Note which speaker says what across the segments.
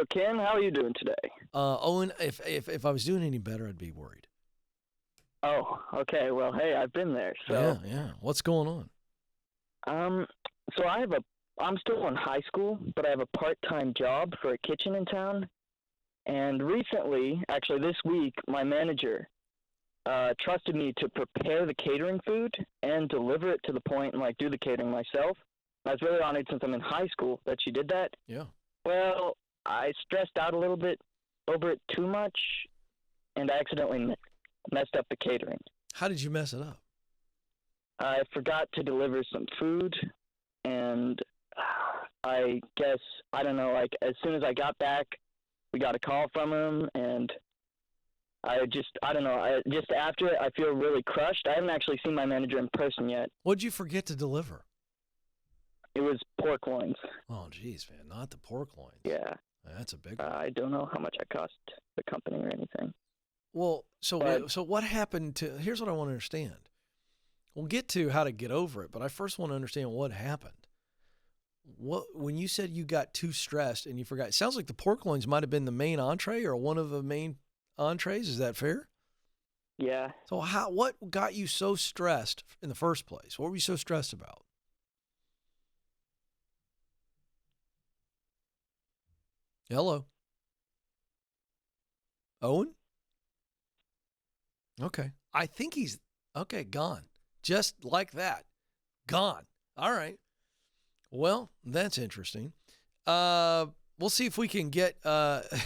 Speaker 1: Hello, Ken. How are you doing today?
Speaker 2: Owen, if I was doing any better, I'd be worried.
Speaker 1: Oh, okay. Well, hey, I've been there.
Speaker 2: Yeah. What's going on?
Speaker 1: Um, so I'm still in high school, but I have a part-time job for a kitchen in town. And recently, actually this week, my manager trusted me to prepare the catering food and deliver it to the point and do the catering myself. I was really honored since I'm in high school that she did that.
Speaker 2: Yeah.
Speaker 1: Well, I stressed out a little bit over it too much, and I accidentally messed up the catering.
Speaker 2: How did you mess it up?
Speaker 1: I forgot to deliver some food, and I guess, I don't know, as soon as I got back, we got a call from him, and I don't know, just after it, I feel really crushed. I haven't actually seen my manager in person yet.
Speaker 2: What'd you forget to deliver?
Speaker 1: It was pork loins.
Speaker 2: Oh, geez, man, not the pork loins.
Speaker 1: Yeah.
Speaker 2: That's a big one.
Speaker 1: I don't know how much it cost the company or anything.
Speaker 2: Well, so what happened to, here's what I want to understand. We'll get to how to get over it, but I first want to understand what happened. When you said you got too stressed and you forgot, it sounds like the pork loins might have been the main entree or one of the main entrees. Is that fair?
Speaker 1: Yeah.
Speaker 2: So what got you so stressed in the first place? What were you so stressed about? Hello? Owen? Okay. I think he's, gone. Just like that. Gone. All right. Well, that's interesting. We'll see if we can get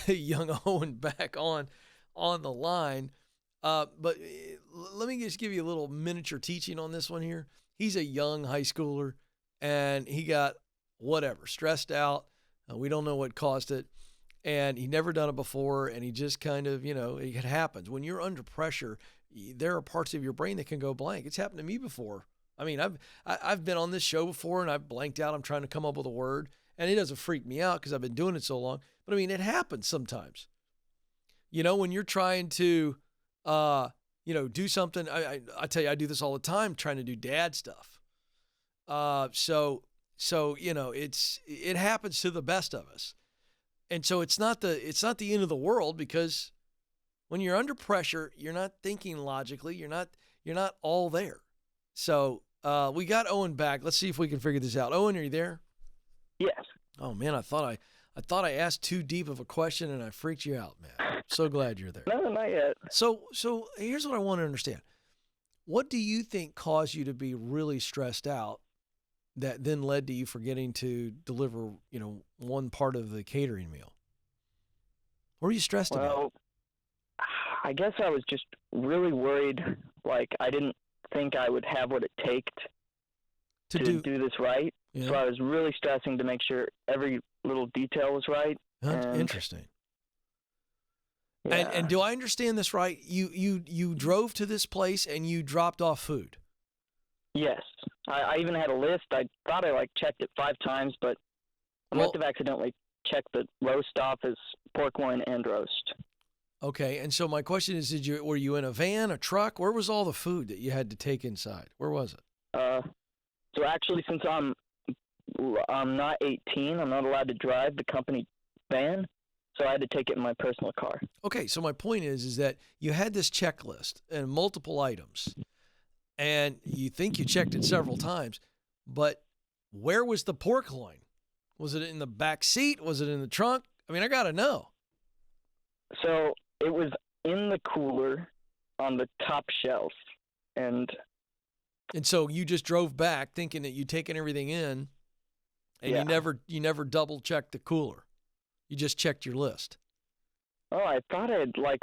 Speaker 2: young Owen back on the line. But let me just give you a little miniature teaching on this one here. He's a young high schooler, and he got stressed out. We don't know what caused it. And he never done it before, and he just kind of, it happens. When you're under pressure, there are parts of your brain that can go blank. It's happened to me before. I mean, I've been on this show before, and I've blanked out. I'm trying to come up with a word, and it doesn't freak me out because I've been doing it so long. But, I mean, it happens sometimes. When you're trying to, do something. I tell you, I do this all the time, trying to do dad stuff. So it happens to the best of us. And so it's not the end of the world, because when you're under pressure, you're not thinking logically. You're not all there. So we got Owen back. Let's see if we can figure this out. Owen, are you there?
Speaker 1: Yes.
Speaker 2: Oh man, I thought I asked too deep of a question and I freaked you out, man. I'm so glad you're there.
Speaker 1: No, not yet.
Speaker 2: So here's what I want to understand. What do you think caused you to be really stressed out that then led to you forgetting to deliver, one part of the catering meal? What were you stressed about?
Speaker 1: Well, I guess I was just really worried. I didn't think I would have what it takes to do this right. Yeah. So I was really stressing to make sure every little detail was right.
Speaker 2: Interesting.
Speaker 1: Yeah.
Speaker 2: And do I understand this right? You drove to this place and you dropped off food.
Speaker 1: Yes. I even had a list. I thought I checked it 5 times, but I must have accidentally checked the roast off as pork loin and roast.
Speaker 2: Okay. And so my question is, were you in a van, a truck? Where was all the food that you had to take inside? Where was it?
Speaker 1: So actually, since I'm not 18, I'm not allowed to drive the company van, so I had to take it in my personal car.
Speaker 2: Okay. So my point is that you had this checklist and multiple items, and you think you checked it several times, but where was the pork loin? Was it in the back seat? Was it in the trunk? I mean, I got to know.
Speaker 1: So it was in the cooler on the top shelf. And
Speaker 2: so you just drove back thinking that you'd taken everything in, and you never double checked the cooler. You just checked your list.
Speaker 1: Oh, I thought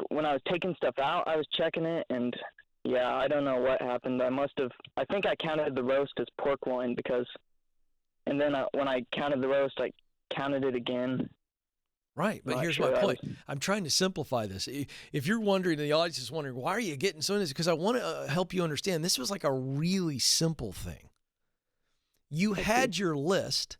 Speaker 1: when I was taking stuff out, I was checking it, and yeah, I don't know what happened. I think I counted the roast as pork loin and then when I counted the roast, I counted it again.
Speaker 2: Right, but here's my point. I'm trying to simplify this. If you're wondering, the audience is wondering, why are you getting so into this? Because I want to help you understand. This was a really simple thing. You had your list,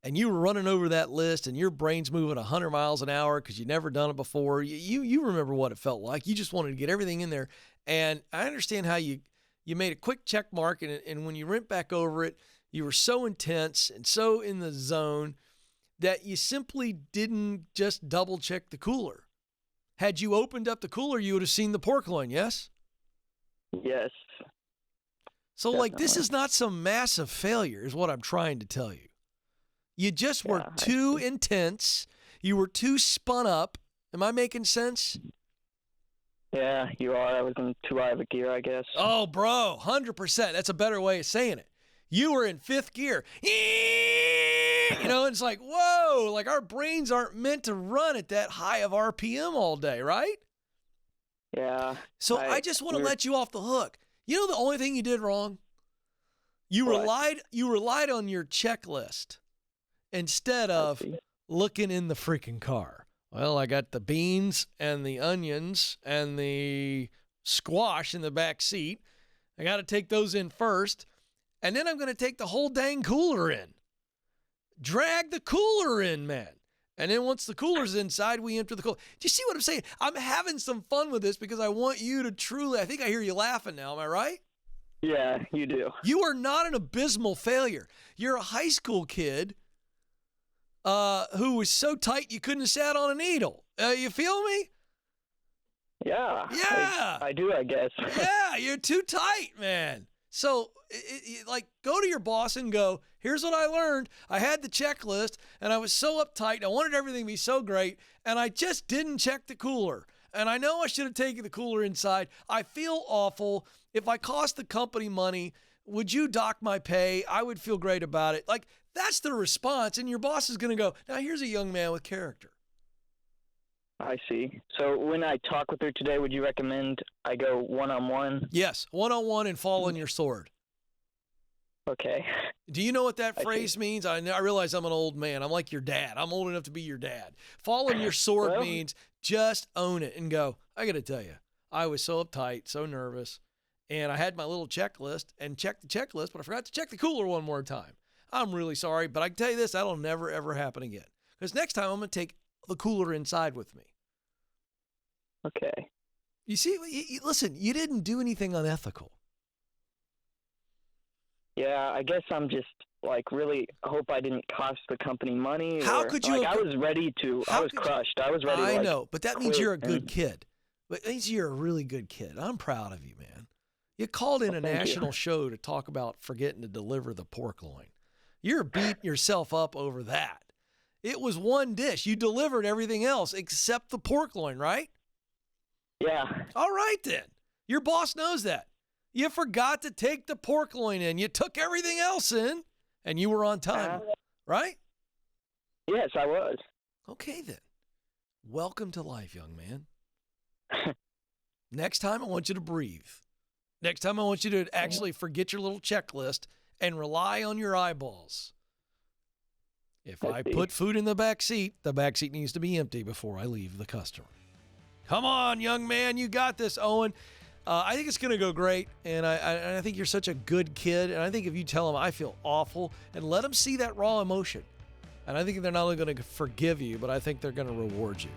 Speaker 2: and you were running over that list, and your brain's moving 100 miles an hour because you've never done it before. You remember what it felt like. You just wanted to get everything in there. And I understand how you made a quick check mark, and when you went back over it, you were so intense and so in the zone that you simply didn't just double check the cooler. Had you opened up the cooler, you would have seen the pork loin, yes?
Speaker 1: Yes.
Speaker 2: So,
Speaker 1: Definitely.
Speaker 2: this is not some massive failure, is what I'm trying to tell you. You just were too intense. You were too spun up. Am I making sense?
Speaker 1: Yeah, you are. I was in too high of a gear, I guess.
Speaker 2: Oh, bro, 100%. That's a better way of saying it. You were in fifth gear. It's like, whoa, like our brains aren't meant to run at that high of RPM all day, right?
Speaker 1: Yeah.
Speaker 2: So I just want to let you off the hook. You know the only thing you did wrong? You relied on your checklist instead of looking in the freaking car. Well, I got the beans and the onions and the squash in the back seat. I got to take those in first, and then I'm going to take the whole dang cooler in. Drag the cooler in, man. And then once the cooler's inside, we enter the cooler. Do you see what I'm saying? I'm having some fun with this because I want you to truly, I think I hear you laughing now. Am I right?
Speaker 1: Yeah, you do.
Speaker 2: You are not an abysmal failure. You're a high school kid who was so tight you couldn't have sat on a needle. You feel me?
Speaker 1: Yeah.
Speaker 2: Yeah.
Speaker 1: I do, I guess.
Speaker 2: Yeah, you're too tight, man. So, go to your boss and go, here's what I learned. I had the checklist, and I was so uptight. I wanted everything to be so great, and I just didn't check the cooler. And I know I should have taken the cooler inside. I feel awful. If I cost the company money, would you dock my pay? I would feel great about it. Like, that's the response, and your boss is going to go, now here's a young man with character.
Speaker 1: I see. So when I talk with her today, would you recommend I go one-on-one?
Speaker 2: Yes, one-on-one and fall on your sword.
Speaker 1: Okay.
Speaker 2: Do you know what that phrase means? I realize I'm an old man. I'm like your dad. I'm old enough to be your dad. Fall on your sword means just own it and go, I got to tell you, I was so uptight, so nervous, and I had my little checklist and checked the checklist, but I forgot to check the cooler one more time. I'm really sorry, but I can tell you this, that'll never, ever happen again. Because next time I'm going to take the cooler inside with me.
Speaker 1: Okay.
Speaker 2: You see, listen, you didn't do anything unethical.
Speaker 1: Yeah, I guess I'm just really hope I didn't cost the company money.
Speaker 2: How could you?
Speaker 1: I was ready to. I was crushed. I was ready.
Speaker 2: I know, but that means you're a good kid. But it means you're a really good kid. I'm proud of you, man. You called in a national show to talk about forgetting to deliver the pork loin. You're beating yourself up over that. It was one dish. You delivered everything else except the pork loin, right?
Speaker 1: Yeah.
Speaker 2: All right, then. Your boss knows that. You forgot to take the pork loin in. You took everything else in, and you were on time, right?
Speaker 1: Yes, I was.
Speaker 2: Okay, then. Welcome to life, young man. Next time, I want you to breathe. Next time, I want you to actually forget your little checklist and rely on your eyeballs. If I put food in the back seat needs to be empty before I leave the customer. Come on, young man. You got this, Owen. I think it's going to go great, and I think you're such a good kid, and I think if you tell them I feel awful and let them see that raw emotion, and I think they're not only going to forgive you, but I think they're going to reward you.